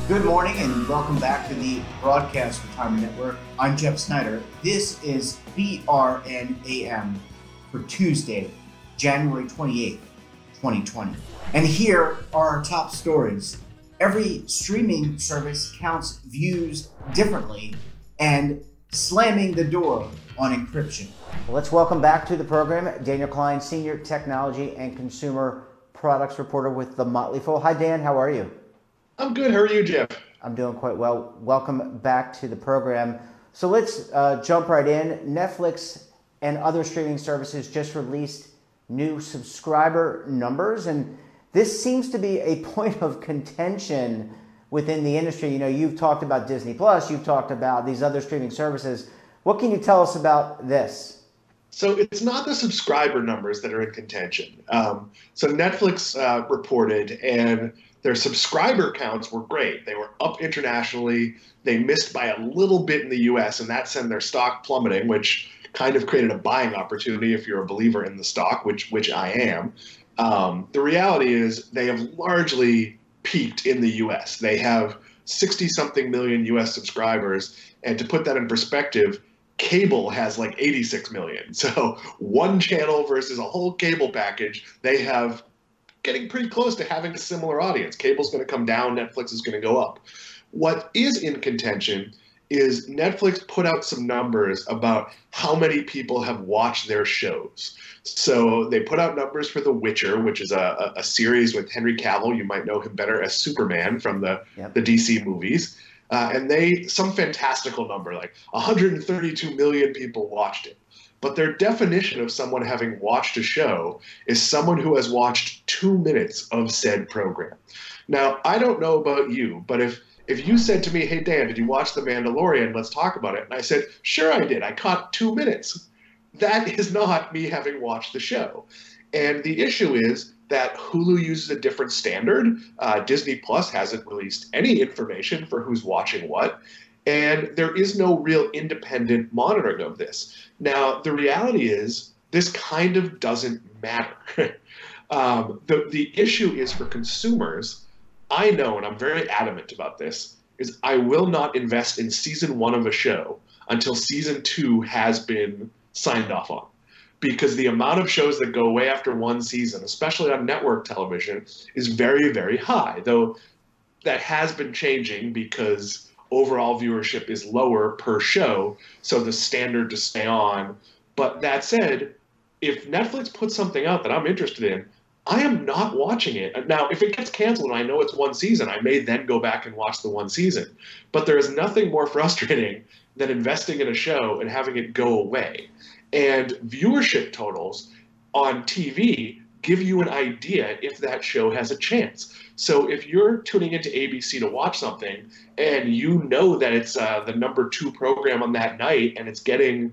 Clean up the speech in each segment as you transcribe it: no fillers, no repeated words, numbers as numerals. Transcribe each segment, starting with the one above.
Good morning and welcome back to the Broadcast Retirement Network. I'm Jeff Snyder. This is BRN AM for Tuesday, January 28th, 2020. And here are our top stories. Every streaming service counts views differently and slamming the door on encryption. Well, let's welcome back to the program Daniel Klein, Senior Technology and Consumer Products Reporter with The Motley Fool. Hi, Dan. How are you? I'm good. How are you, Jeff? I'm doing quite well. Welcome back to the program. So let's jump right in. Netflix and other streaming services just released new subscriber numbers, and this seems to be a point of contention within the industry. You know, you've talked about Disney Plus, you've talked about these other streaming services. What can you tell us about this? So it's not the subscriber numbers that are in contention. So Netflix reported, and their subscriber counts were great. They were up internationally. They missed by a little bit in the US, and that sent their stock plummeting, which kind of created a buying opportunity if you're a believer in the stock, which I am. The reality is they have largely peaked in the US. They have 60-something million US subscribers, and to put that in perspective, cable has like 86 million. So one channel versus a whole cable package, they have getting pretty close to having a similar audience. Cable's going to come down, Netflix is going to go up. What is in contention is Netflix put out some numbers about how many people have watched their shows. So they put out numbers for The Witcher, which is a series with Henry Cavill. You might know him better as Superman from the DC movies. And some fantastical number, like 132 million people watched it. But their definition of someone having watched a show is someone who has watched 2 minutes of said program. Now, I don't know about you, but if you said to me, hey, Dan, did you watch The Mandalorian? Let's talk about it. And I said, sure I did. I caught 2 minutes. That is not me having watched the show. And the issue is that Hulu uses a different standard. Disney Plus hasn't released any information for who's watching what. And there is no real independent monitoring of this. Now, the reality is this kind of doesn't matter. The issue is for consumers. I know, and I'm very adamant about this, is I will not invest in season 1 of a show until season 2 has been signed off on. Because the amount of shows that go away after one season, especially on network television, is very, very high. Though that has been changing because overall viewership is lower per show, so the standard to stay on. But that said, if Netflix puts something out that I'm interested in, I am not watching it. Now, if it gets canceled and I know it's one season, I may then go back and watch the one season. But there is nothing more frustrating than investing in a show and having it go away. And viewership totals on TV give you an idea if that show has a chance. So if you're tuning into ABC to watch something and you know that it's the number 2 program on that night and it's getting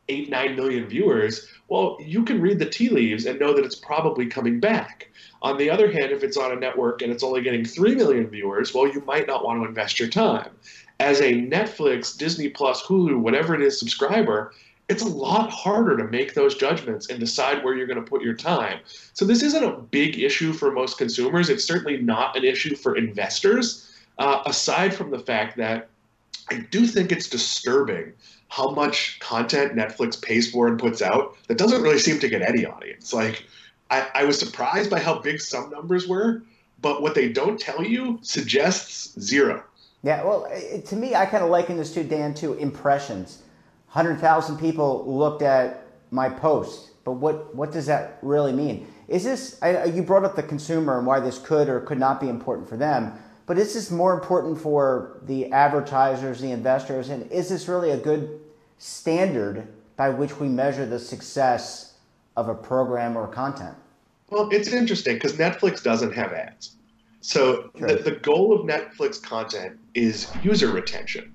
8-9 million viewers, well, you can read the tea leaves and know that it's probably coming back. On the other hand, if it's on a network and it's only getting 3 million viewers, well, you might not want to invest your time. As a Netflix, Disney Plus, Hulu, whatever it is subscriber, it's a lot harder to make those judgments and decide where you're going to put your time. So this isn't a big issue for most consumers. It's certainly not an issue for investors, aside from the fact that I do think it's disturbing how much content Netflix pays for and puts out that doesn't really seem to get any audience. Like, I was surprised by how big some numbers were, but what they don't tell you suggests zero. Yeah, well, to me, I kind of liken this to, Dan, to impressions. 100,000 people looked at my post, but what does that really mean? Is this, you brought up the consumer and why this could or could not be important for them, but is this more important for the advertisers, the investors, and is this really a good standard by which we measure the success of a program or content? Well, it's interesting because Netflix doesn't have ads. So the goal of Netflix content is user retention.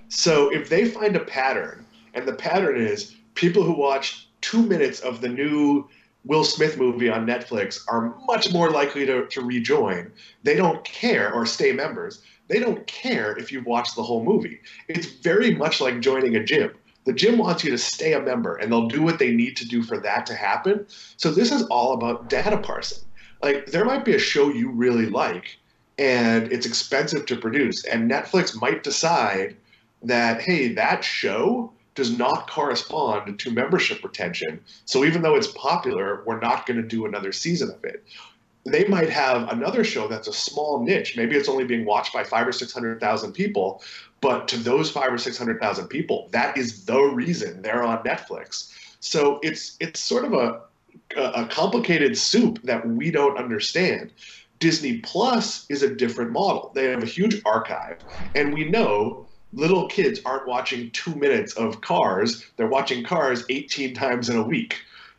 So if they find a pattern, and the pattern is people who watch 2 minutes of the new Will Smith movie on Netflix are much more likely to rejoin. They don't care, or stay members. They don't care if you've watched the whole movie. It's very much like joining a gym. The gym wants you to stay a member, and they'll do what they need to do for that to happen. So this is all about data parsing. Like, there might be a show you really like, and it's expensive to produce, and Netflix might decide that, hey, that show does not correspond to membership retention. So even though it's popular, we're not going to do another season of it. They might have another show that's a small niche. Maybe it's only being watched by 500 or 600,000 people, but to those 500 or 600,000 people, that is the reason they're on Netflix. So it's sort of a complicated soup that we don't understand. Disney Plus is a different model. They have a huge archive, and we know little kids aren't watching 2 minutes of Cars. They're watching Cars 18 times in a week.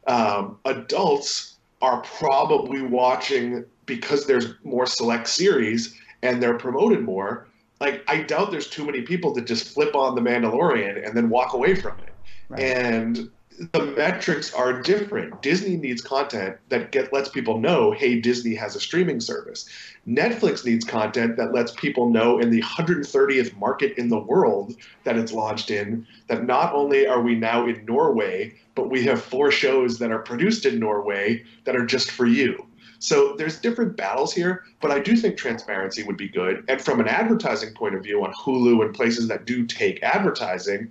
Adults are probably watching, because there's more select series and they're promoted more. Like, I doubt there's too many people that just flip on The Mandalorian and then walk away from it. Right. And the metrics are different. Disney needs content that lets people know, hey, Disney has a streaming service. Netflix needs content that lets people know in the 130th market in the world that it's launched in, that not only are we now in Norway, but we have 4 shows that are produced in Norway that are just for you. So there's different battles here, but I do think transparency would be good. And from an advertising point of view on Hulu and places that do take advertising,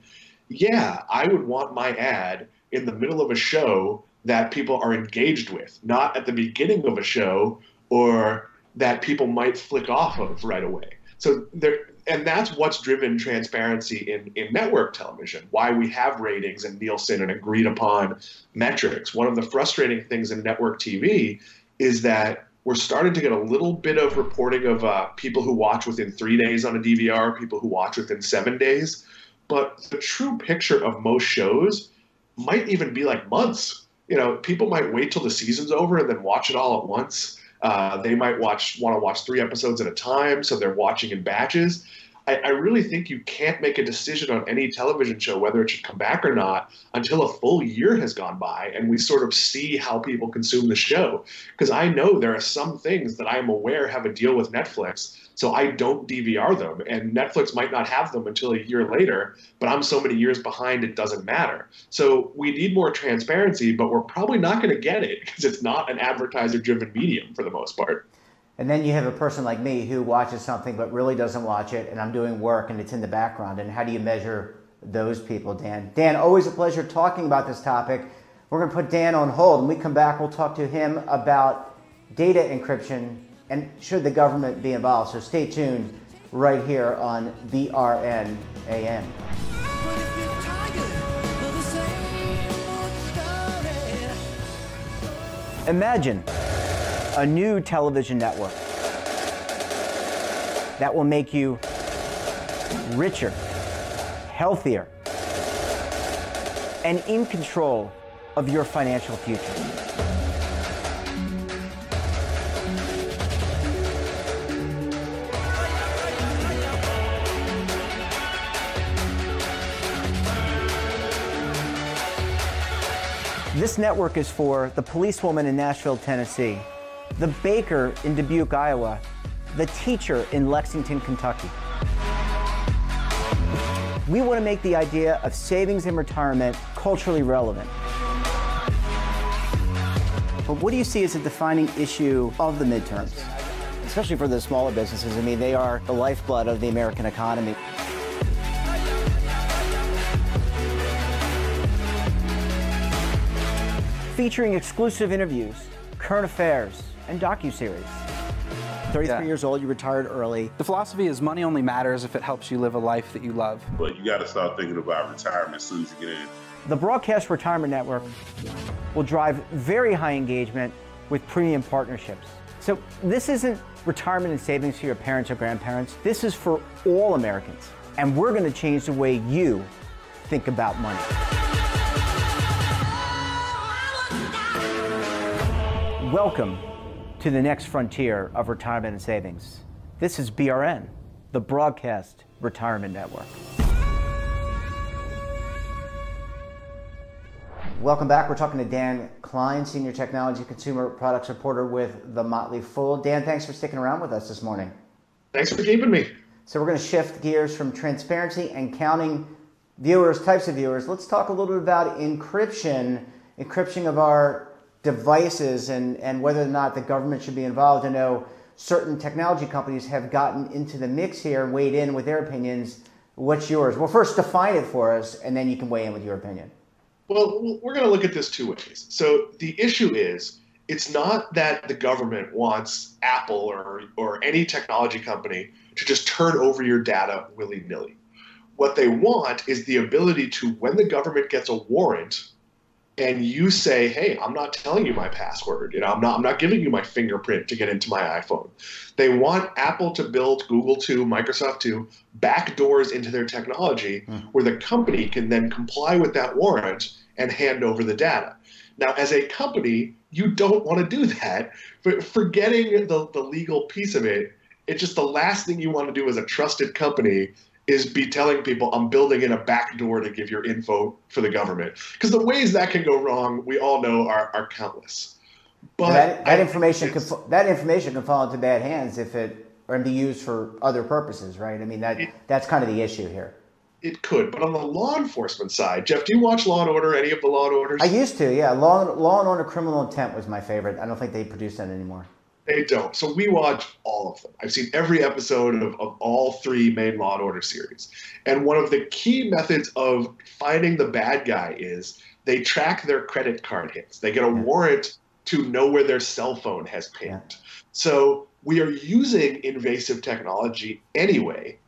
yeah, I would want my ad in the middle of a show that people are engaged with, not at the beginning of a show or that people might flick off of right away. So and that's what's driven transparency in network television, why we have ratings and Nielsen and agreed upon metrics. One of the frustrating things in network TV is that we're starting to get a little bit of reporting of people who watch within 3 days on a DVR, people who watch within 7 days. But the true picture of most shows might even be like months. You know, people might wait till the season's over and then watch it all at once. They might want to watch 3 episodes at a time, so they're watching in batches. I really think you can't make a decision on any television show, whether it should come back or not, until a full year has gone by and we sort of see how people consume the show. Because I know there are some things that I am aware have a deal with Netflix, so I don't DVR them. And Netflix might not have them until a year later, but I'm so many years behind it doesn't matter. So we need more transparency, but we're probably not going to get it because it's not an advertiser-driven medium for the most part. And then you have a person like me who watches something but really doesn't watch it, and I'm doing work and it's in the background. And how do you measure those people, Dan? Dan, always a pleasure talking about this topic. We're going to put Dan on hold. When we come back, we'll talk to him about data encryption and should the government be involved. So stay tuned right here on BRN AM. Imagine a new television network that will make you richer, healthier, and in control of your financial future. This network is for the policewoman in Nashville, Tennessee, the baker in Dubuque, Iowa, the teacher in Lexington, Kentucky. We want to make the idea of savings and retirement culturally relevant. But what do you see as a defining issue of the midterms, especially for the smaller businesses? I mean, they are the lifeblood of the American economy. Featuring exclusive interviews, current affairs, and docuseries. 33 years old, you retired early. The philosophy is money only matters if it helps you live a life that you love. But you got to start thinking about retirement as soon as you get in. The Broadcast Retirement Network will drive very high engagement with premium partnerships. So this isn't retirement and savings for your parents or grandparents. This is for all Americans. And we're going to change the way you think about money. Welcome to the next frontier of retirement and savings. This is BRN, the Broadcast Retirement Network. Welcome back. We're talking to Dan Klein, Senior Technology Consumer Products Reporter with The Motley Fool. Dan, thanks for sticking around with us this morning. Thanks for keeping me. So we're going to shift gears from transparency and counting types of viewers, let's talk a little bit about encryption of our devices and whether or not the government should be involved. I know certain technology companies have gotten into the mix here and weighed in with their opinions. What's yours? Well, first define it for us, and then you can weigh in with your opinion. Well, we're going to look at this two ways. So the issue is, it's not that the government wants Apple or any technology company to just turn over your data willy-nilly. What they want is the ability to, when the government gets a warrant and you say, hey, I'm not telling you my password, I'm not giving you my fingerprint to get into my iPhone. They want Apple to build, Google to, Microsoft to, back doors into their technology where the company can then comply with that warrant and hand over the data. Now, as a company, you don't want to do that, but forgetting the legal piece of it, it's just the last thing you want to do as a trusted company is be telling people, I'm building in a back door to give your info for the government. Because the ways that can go wrong, we all know are countless. But that information can fall into bad hands and be used for other purposes, right? I mean, that's kind of the issue here. It could, but on the law enforcement side, Jeff, do you watch Law & Order, any of the Law & Orders? I used to, yeah. Law & Order Criminal Intent was my favorite. I don't think they produce that anymore. They don't. So we watch all of them. I've seen every episode of all three main Law & Order series. And one of the key methods of finding the bad guy is they track their credit card hits. They get a warrant to know where their cell phone has pinged. Yeah. So we are using invasive technology anyway.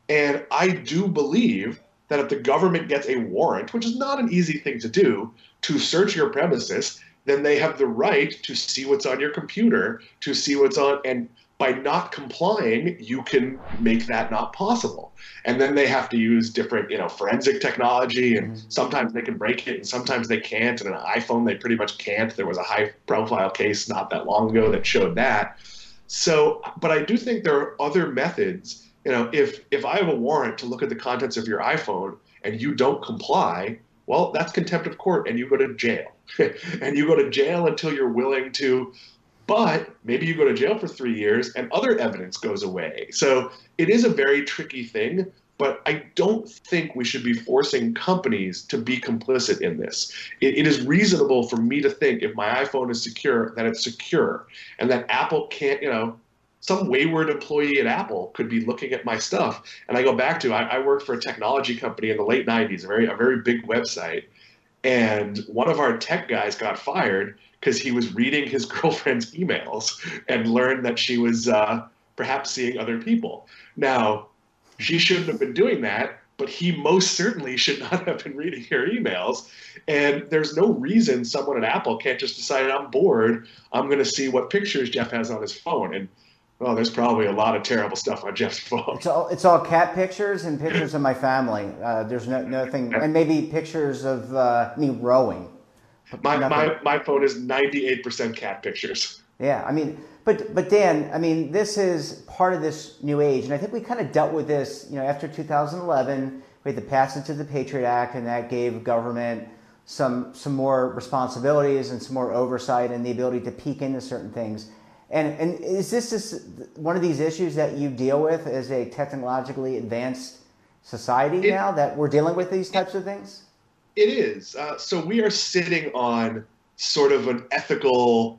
And I do believe that if the government gets a warrant, which is not an easy thing to do, to search your premises, then they have the right to see what's on your computer, to see what's on, and by not complying, you can make that not possible. And then they have to use different, forensic technology, and sometimes they can break it, and sometimes they can't. And an iPhone, they pretty much can't. There was a high-profile case not that long ago that showed that. So, but I do think there are other methods. If I have a warrant to look at the contents of your iPhone and you don't comply, well, that's contempt of court and you go to jail. And you go to jail until you're willing to, but maybe you go to jail for 3 years and other evidence goes away. So it is a very tricky thing, but I don't think we should be forcing companies to be complicit in this. It is reasonable for me to think if my iPhone is secure, that it's secure, and that Apple can't, some wayward employee at Apple could be looking at my stuff. And I go back to, I worked for a technology company in the late 90s, a very big website. And one of our tech guys got fired because he was reading his girlfriend's emails and learned that she was perhaps seeing other people. Now, she shouldn't have been doing that, but he most certainly should not have been reading her emails. And there's no reason someone at Apple can't just decide, I'm bored, I'm going to see what pictures Jeff has on his phone. And well, there's probably a lot of terrible stuff on Jeff's phone. It's all cat pictures and pictures of my family. There's nothing, and maybe pictures of me rowing. My phone is 98% cat pictures. Yeah, but Dan, this is part of this new age, and I think we kind of dealt with this. After 2011, we had the passage of the Patriot Act, and that gave government some more responsibilities and some more oversight and the ability to peek into certain things. And is this one of these issues that you deal with as a technologically advanced society now, that we're dealing with these types of things? It is. So we are sitting on sort of an ethical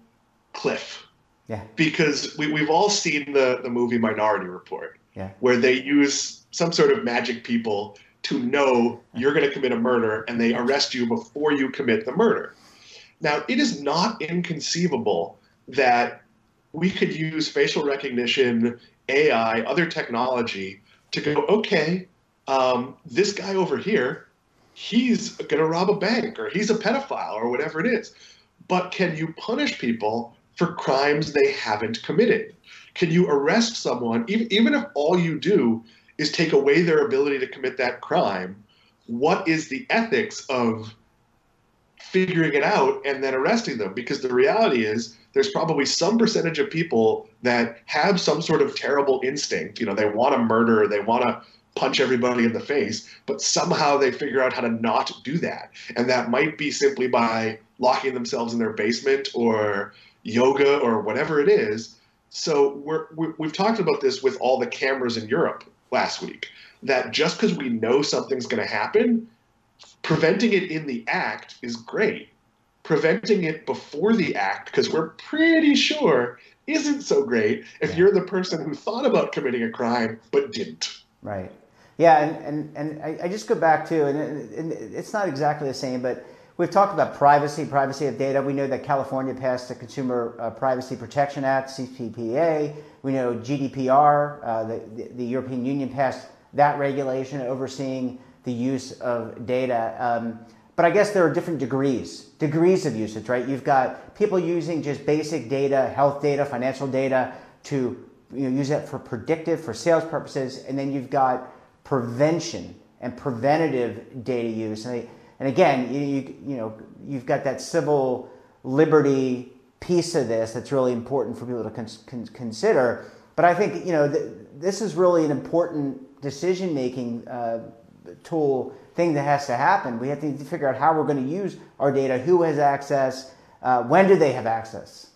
cliff. Yeah. Because we've all seen the movie Minority Report, where they use some sort of magic people to know you're going to commit a murder, and they arrest you before you commit the murder. Now, it is not inconceivable that we could use facial recognition, AI, other technology to go, okay, this guy over here, he's going to rob a bank, or he's a pedophile, or whatever it is. But can you punish people for crimes they haven't committed? Can you arrest someone, even if all you do is take away their ability to commit that crime? What is the ethics of figuring it out and then arresting them? Because the reality is, there's probably some percentage of people that have some sort of terrible instinct. They want to murder, they want to punch everybody in the face, but somehow they figure out how to not do that. And that might be simply by locking themselves in their basement or yoga or whatever it is. So we've talked about this with all the cameras in Europe last week. that just because we know something's going to happen, preventing it in the act is great. Preventing it before the act, because we're pretty sure, isn't so great if you're the person who thought about committing a crime but didn't. Right. Yeah, and I just go back to, and it's not exactly the same, but we've talked about privacy of data. We know that California passed the Consumer Privacy Protection Act, CPPA. We know GDPR, the European Union passed that regulation overseeing the use of data. But I guess there are different degrees of usage, right? You've got people using just basic data, health data, financial data to use that for predictive, for sales purposes, and then you've got prevention and preventative data use. And again, you've got that civil liberty piece of this that's really important for people to consider. But I think this is really an important decision-making thing that has to happen. We have to figure out how we're going to use our data, who has access, when do they have access.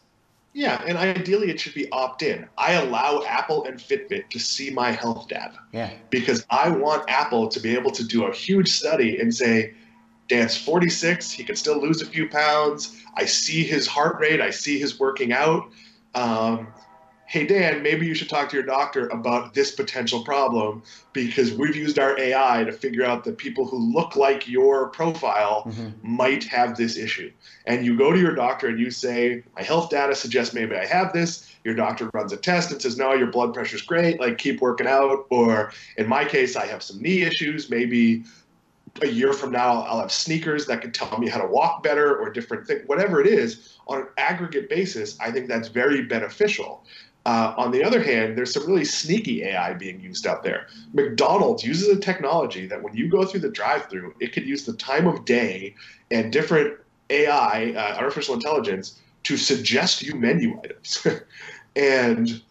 Yeah, and ideally it should be opt-in. I allow Apple and Fitbit to see my health data because I want Apple to be able to do a huge study and say, Dan's 46, he can still lose a few pounds. I see his heart rate. I see his working out. Hey, Dan, maybe you should talk to your doctor about this potential problem because we've used our AI to figure out that people who look like your profile might have this issue. And you go to your doctor and you say, my health data suggests maybe I have this. Your doctor runs a test and says, no, your blood pressure's great. Like, keep working out. Or in my case, I have some knee issues. Maybe a year from now, I'll have sneakers that can tell me how to walk better or different things. Whatever it is, on an aggregate basis, I think that's very beneficial. On the other hand, there's some really sneaky AI being used out there. McDonald's uses a technology that when you go through the drive-thru, it could use the time of day and different AI, artificial intelligence, to suggest you menu items. And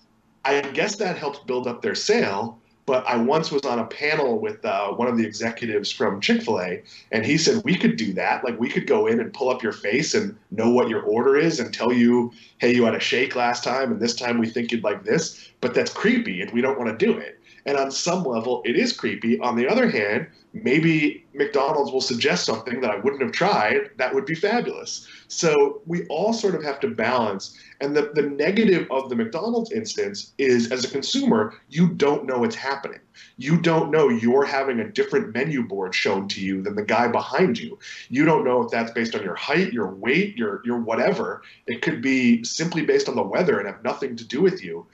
I guess that helps build up their sale. But I once was on a panel with one of the executives from Chick-fil-A, and he said we could do that. Like, we could go in and pull up your face and know what your order is and tell you, hey, you had a shake last time, and this time we think you'd like this. But that's creepy, and we don't want to do it. And on some level, it is creepy. On the other hand, maybe McDonald's will suggest something that I wouldn't have tried that would be fabulous. So we all sort of have to balance. And the negative of the McDonald's instance is, as a consumer, you don't know what's happening. You don't know you're having a different menu board shown to you than the guy behind you. You don't know if that's based on your height, your weight, your whatever. It could be simply based on the weather and have nothing to do with you.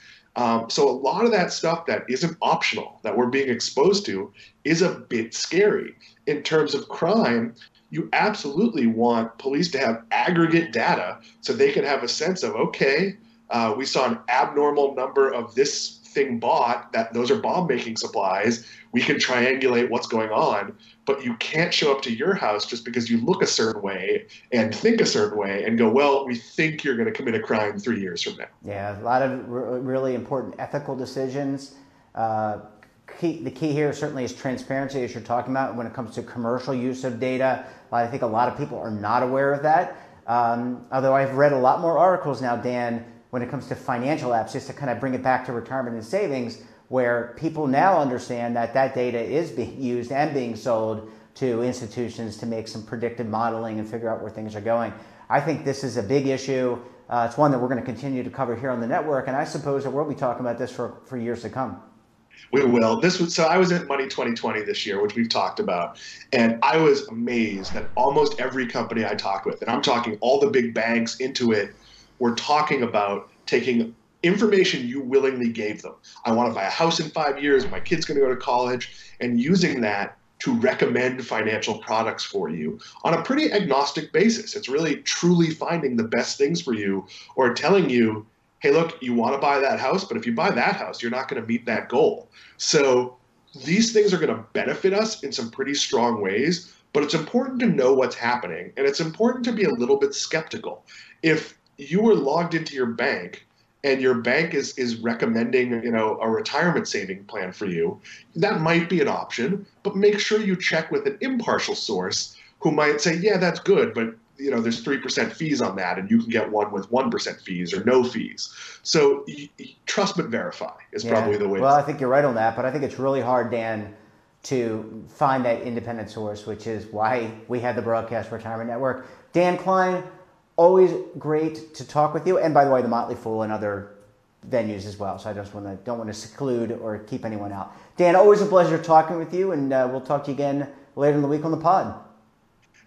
So a lot of that stuff that isn't optional, that we're being exposed to, is a bit scary. In terms of crime, you absolutely want police to have aggregate data so they can have a sense of, okay, we saw an abnormal number of this thing bought, that those are bomb-making supplies. We can triangulate what's going on, but you can't show up to your house just because you look a certain way and think a certain way and go, well, we think you're going to commit a crime 3 years from now. Yeah, a lot of really important ethical decisions. The key here certainly is transparency, as you're talking about, when it comes to commercial use of data. I think a lot of people are not aware of that. Although I've read a lot more articles now, Dan, when it comes to financial apps, just to kind of bring it back to retirement and savings, where people now understand that that data is being used and being sold to institutions to make some predictive modeling and figure out where things are going. I think this is a big issue. It's one that we're going to continue to cover here on the network, and I suppose that we'll be talking about this for years to come. We will. So I was at Money 2020 this year, which we've talked about, and I was amazed that almost every company I talked with, and I'm talking all the big banks, Intuit, were talking about taking information you willingly gave them. I want to buy a house in 5 years, my kid's going to go to college, and using that to recommend financial products for you on a pretty agnostic basis. It's really truly finding the best things for you, or telling you, hey, look, you want to buy that house, but if you buy that house, you're not going to meet that goal. So these things are going to benefit us in some pretty strong ways, but it's important to know what's happening, and it's important to be a little bit skeptical. If you were logged into your bank and your bank is recommending, a retirement saving plan for you, that might be an option, but make sure you check with an impartial source who might say, yeah, that's good, but there's 3% fees on that, and you can get one with 1% fees or no fees. So trust but verify is probably the way. Well, I think you're right on that, but I think it's really hard, Dan, to find that independent source, which is why we had the Broadcast Retirement Network. Dan Klein, always great to talk with you. And by the way, the Motley Fool and other venues as well. So I just don't want to seclude or keep anyone out. Dan, always a pleasure talking with you, and we'll talk to you again later in the week on the pod.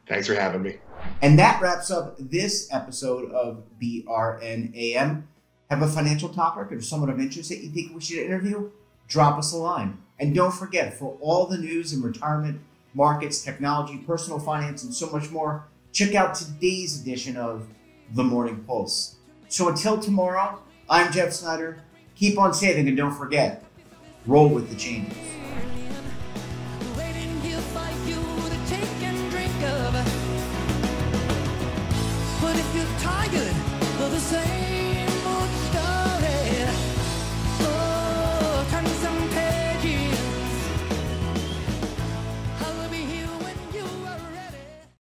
Thanks for having me. And that wraps up this episode of BRN AM. Have a financial topic or someone of interest that you think we should interview? Drop us a line. And don't forget, for all the news in retirement, markets, technology, personal finance, and so much more, check out today's edition of The Morning Pulse. So until tomorrow, I'm Jeff Snyder. Keep on saving and don't forget, roll with the changes.